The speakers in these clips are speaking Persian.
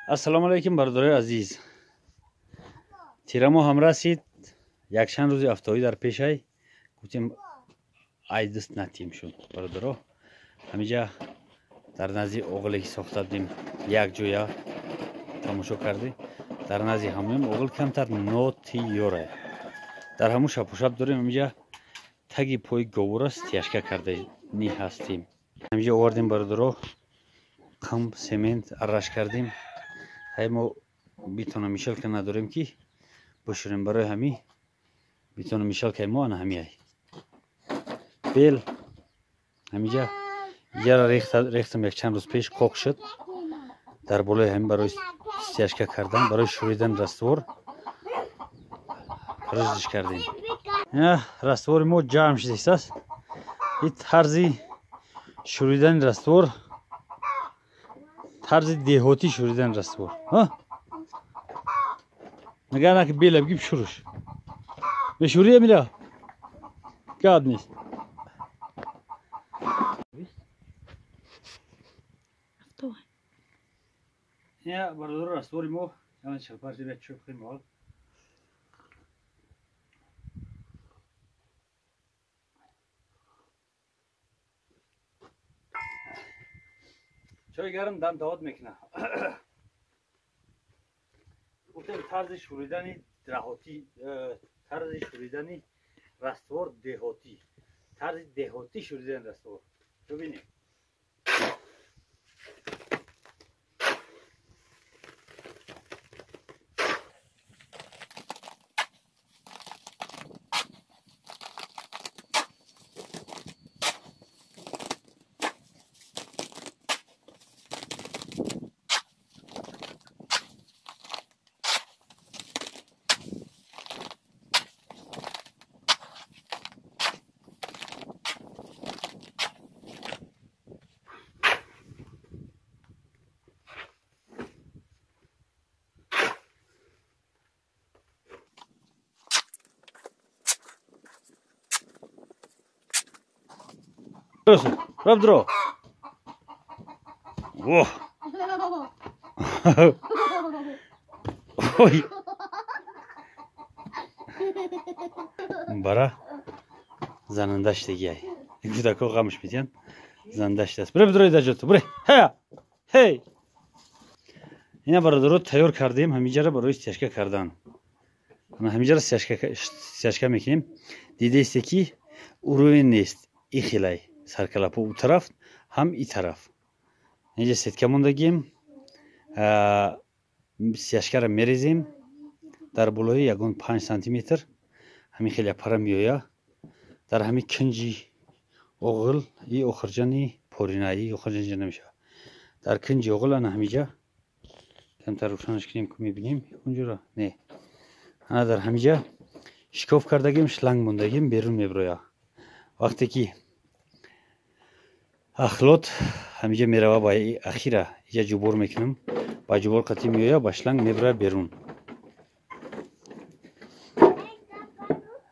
ассалому алайкум бародарои азиз. Тирамо ҳам расид. Якчанд рӯзи автоӣ дар пешай. Гуфтем ай дӯст натим шуд бародаро. Ҳамиҷа дар назди оғиле ки сохта будем як ҷоя тамошо кардем. Дар назди ҳамоям оғил камтар ноти ёрае. Дар ҳамун шапошап дорем. Ҳамиҷа таги пои говура стяжка кардани ҳастем. ҳамиҷа овардем бародаро. қам семент арраш кардем. ҳай мо битона мишалка надорем ки бошурем барои ҳами битона мишалкаи мо ана ҳами ай бел ҳамиҷа яра рехтам якчанд рӯз пеш қоқ шуд. дар болои ҳами барои стяжка кардан барои шӯридан раствор рӯзиш кардем. раствори мо ҷамъ шудааст. ин тарзи шӯридани раствор тарзи деҳотӣ шӯридани раствор. Нагана ки бела бигиб шуруш. Мешурия мила. Гад нест. Я бародаро раствори мо яна чалпарти бия чӯб химол. چای گرم دم داد میکنه. گفتم طرز شوریدنی دهاتی طرز شوریدنی راستور دهاتی طرز دهاتی شوریدن راستور ببینید. Рабдро. О. Ой. Бара. Занандаш дигай. Гудако гамш битян. Занандаш даст. Рабдро идаҷот. Буре. Ҳа. Ҳей. Ина бародаро тайёр кардем ҳамиҷара барои стяжка кардан. Ана ҳамиҷара стяжка мекунем. Дидесте ки уровень нест. Ихилай. Саркалапо у тараф ҳам и тараф. Инҷа сетка мондагим. Стяжкаро мерезем дар болои ягон 5 сантиметр. ҳамин хеле пара меоя. дар ҳами кинҷи оғил и охирҷани поринаи охирҷани намешава. дар кинҷи оғил ана ҳамиҷа камтар рӯшанаш кунем ки мебинем онҷоро не. Ана дар ҳамиҷа шикоф кардагим шланг мондагим берун мебироя. вақте ки ахлот ҳамиҷа мерава ба ахира иҷа ҷубор мекунам. ба ҷубор қатӣ меоя ба шланг мебира берун.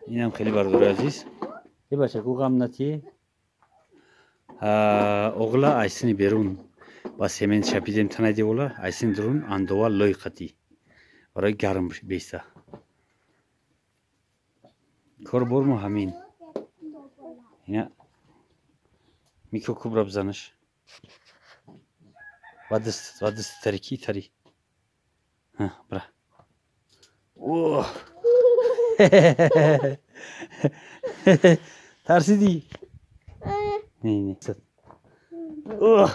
инам хеле бародари азиз. Е бачаку ғам натие. оғила айсини берун ба семент шапидем танаи девола айсини дурун андова лои қатӣ барои гарм беста. корбор мо ҳамин. ина микрокубра бзанаш. вадист тарики тари. Бра. О! Тарсиди? Не. О!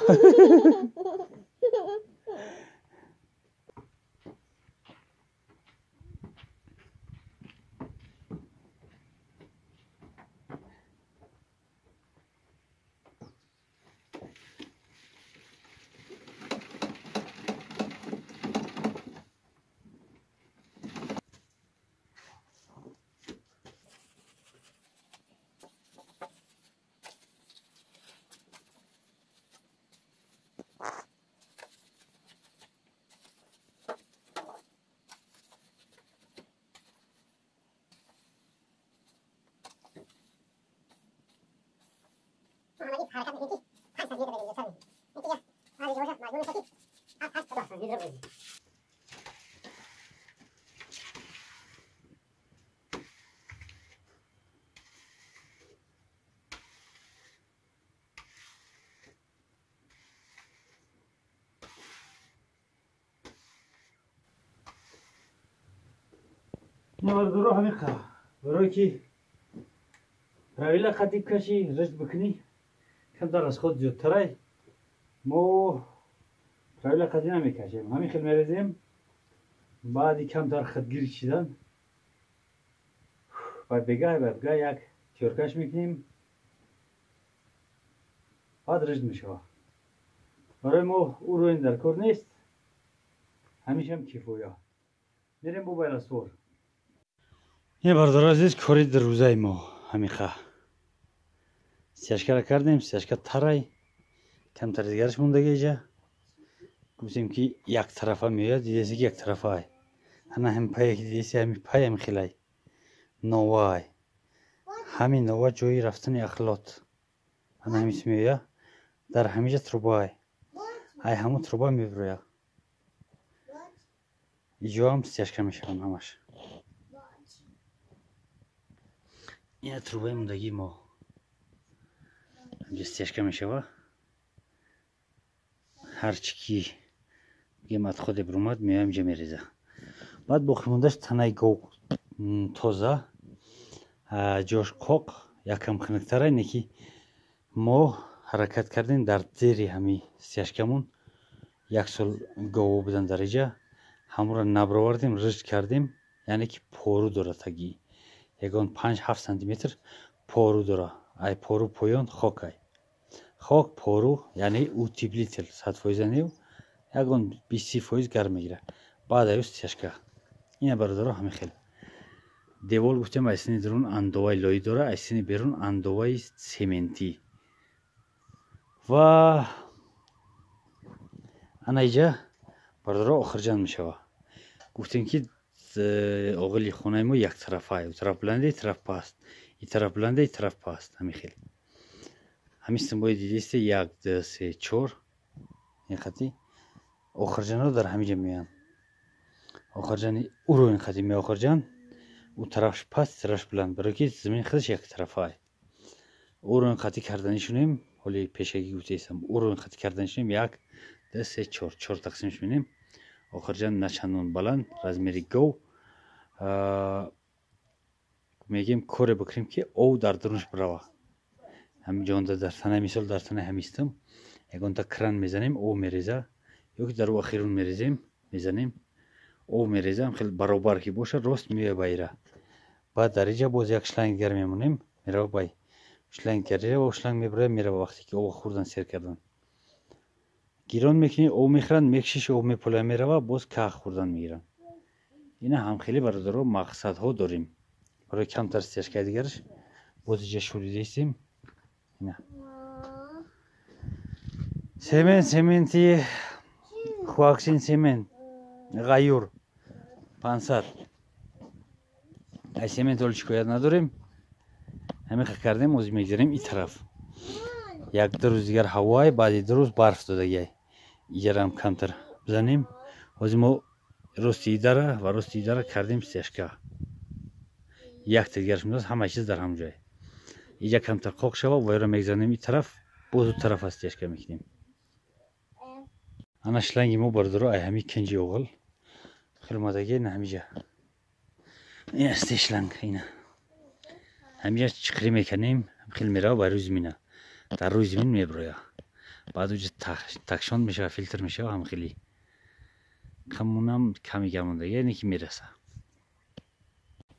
نه بردارو همین خواه برای که رویل خطیب کشی رشد بکنی کم در از خود زیادتره ما رویل خطی نمیکشیم همین خیلی میریزیم بعدی کم در خطگیری چیدن بعد بگاه یک تیورکش میکنیم بعد رشد میشه برای ما او رو این در کار نیست همیشه هم کیفویا میریم بو باید استور این بردار عزیز کاری در روزای ما همین خواه سیاشکه را کردیم سیاشکه ترای کم تر دیگرش موندگی اینجا گفتیم که یک طرفه میاد دیدیسی که یک طرفه های انا هم پایی که دیدیسی همین پای هم خیلی نوای همین نوا جوی رفتن اخلاط انا همیش میاد در همیشه تروبای های همون تروبا میبرویا اینجا هم سیاشکه میشون همش این تروبای موندگی ما اینجا سیاشکه میشه هرچی که گیمت خود برومد میایم اینجا میریزه بعد بخیموندش تنای گو تازه جاش قاق یکم خنکتره اینه که ما حرکت کردیم در زیری همی سیاشکمون یک سال گو بودن در اینجا همون را نبروردیم رشد کردیم یعنی که پارو داره تگی یکان 5-7 سانتیمتر پارو داره ای پارو پایان خاک ای خاک پارو یعنی او تیبلیتل 100% نیو یکان 20% گرم میگیره بعد ایو سیاشکه اینه برادرها همین خیلی دیوال گفتم ایسینی درون اندوای لای داره ایسینی بیرون اندوای سیمنتی و انا اینجا برادرها آخر جان میشه گفتیم که اغلی خونه ما یک طرف های طرف بلنده طرف پاست این طرف بلنده این طرف پاست همین خیلی همین سنبای دیدیست 1 2 3 4 این خطی آخر جان رو در همینجا میان آخر جان او رو این خطی می آخر جان او طرفش پاست طرفش بلند برای که زمین خودش یک طرف های او رو این خطی کردنشونیم ولی پیشگی گفته ایستم او رو این خطی کردنشونیم 1 2 3 4 تقسیمش می‌کنیم آخر جان نچندان بلند رزمیری گو میگیم کار بکنیم که او در درونش بروه همین جانده در تنه مثال در تنه همیستم یکان تا کران میزنیم او میریزه یا که در اخیرون میریزیم میزنیم او میریزه هم خیلی برابر که باشه راست میوه بایره بعد در اینجا باز یک شلنگ گرم میمونیم میره بای شلنگ گریه و شلنگ میبره میره وقتی که او خوردن سیر کردن گیران میکنی او میخورن میکشیش او میپله میره و باز که خوردن میگیرن اینا هم خیلی برادرها مقصد ها داریم برای کمتر سیاشکه دیگرش باز اینجا شوریده ایستیم اینا سیمنتی خواکسین سیمنت غیور 500 ای سیمنت رو شکایت نداریم همین کردیم موز میگذاریم این طرف 1-2 روز دیگر هوای بعد 2 روز برف دادگی اینجا هم کمتر بزنیم باز ما راستی داره و راستی داره کردیم سیاشکه یک تگرش میداز همه چیز در هم جای اینجا کمتر قاق شوه و وی را میگذاریم این طرف باز دو طرف از سیاشکه میکنیم انا شلنگی ما بردارو ای همی کنجی اوغل خیلی مادگی نه همیجا این است شلنگ اینه همیجا چکری میکنیم خیلی میره و روی زمینه در روی زمین میبرویا بعد اوجه تکشان میشه و فیلتر میشه و هم خیلی کمونم کمی گرمونده یعنی که میرسه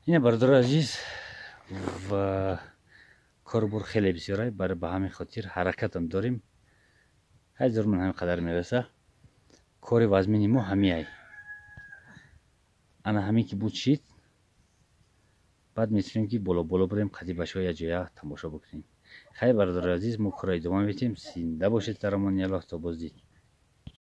اینه برادر عزیز و کاربر خیلی بسیاره برای به همین خاطر حرکت هم داریم هزار من همین قدر میرسه کاری وزمینی ما همی ای انا همین که بود شید بعد میتونیم که بالا بریم قدیبش های جایی تماشا بکنیم خیلی برادر عزیز ما کارای دوام میتیم زنده باشید در امان الله تا باز دید